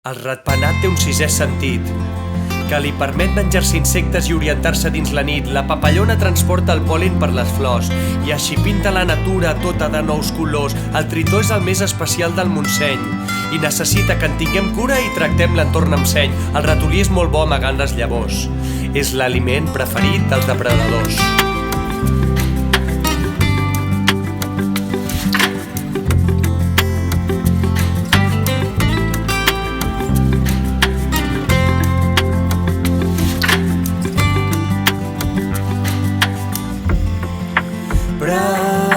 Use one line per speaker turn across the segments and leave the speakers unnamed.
El ratpenat té un sisè sentit, que li permet menjar-se insectes i orientar-se dins la nit. La papallona transporta el pol·len per les flors i així pinta la natura tota de nous colors. El tritó és el més especial del Montseny i necessita que en tinguem cura i tractem l'entorn amb seny. El ratolí és molt bo amagant les llavors. És l'aliment preferit dels depredadors.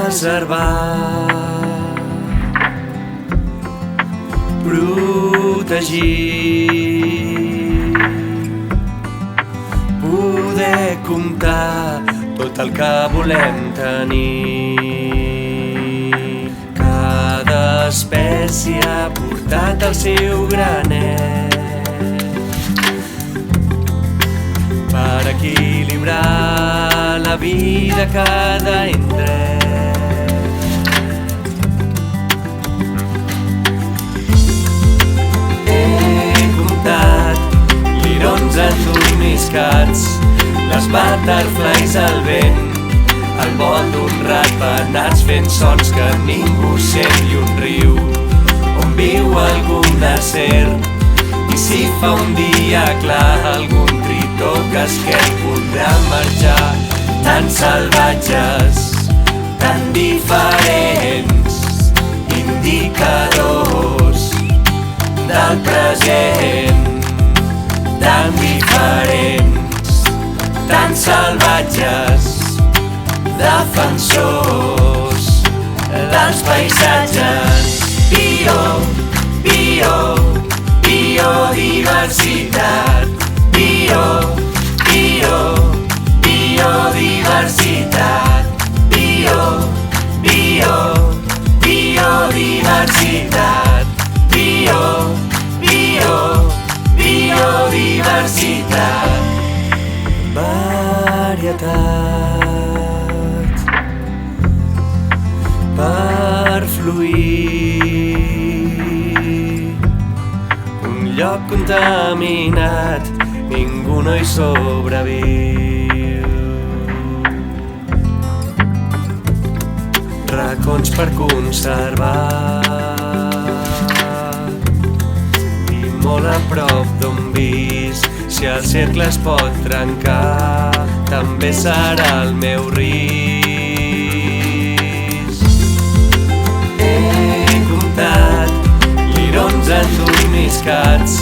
Preservar, protegir, poder comptar tot el que volem tenir. Cada espècie ha portat el seu granet per equilibrar la vida a cada indret. Endormiscats, les butterflies al vent, el vol d'un ratpenats fent sons que ningú sent i un riu on viu algun serp. I si fa un dia clar algun tritó que es qued podrà marxar. Tan salvatges, tan diferents, indicadors del present. Tan diferents, tan salvatges, defensors dels paisatges. Biodiversitat. Biodiversitat. Biodiversitat. Biodiversitat. Varietat per fluir. Un lloc contaminat, ningú no hi sobreviu. Racons per conservar i molt a prop d'on vis. Si el cercle es pot trencar, també serà el meu risc. He comptat lirons endormiscats,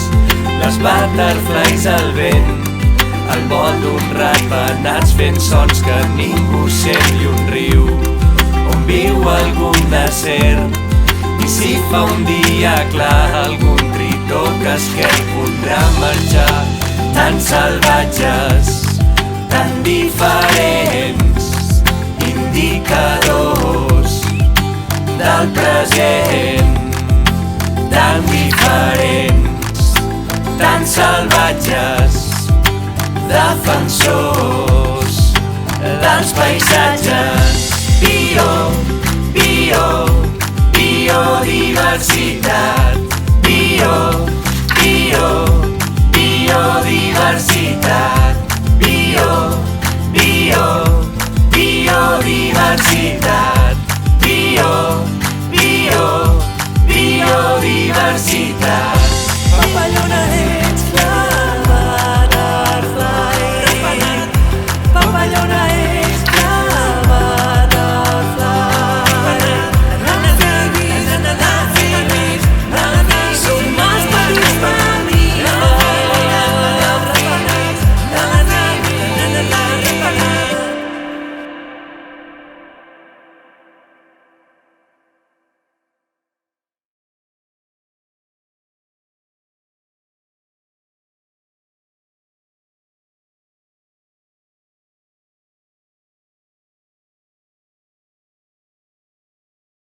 les butterflies al vent, el vol d'un ratpenats fent sons que ningú sent i un riu on viu algun serp. I si fa un dia clar algun tritó que es qued podrà marxar. Tan salvatges, tan diferents, indicadors del present. Tan diferents, tan salvatges, defensors dels paisatges. Biodiversitat. Biodiversitat. Biodiversitat.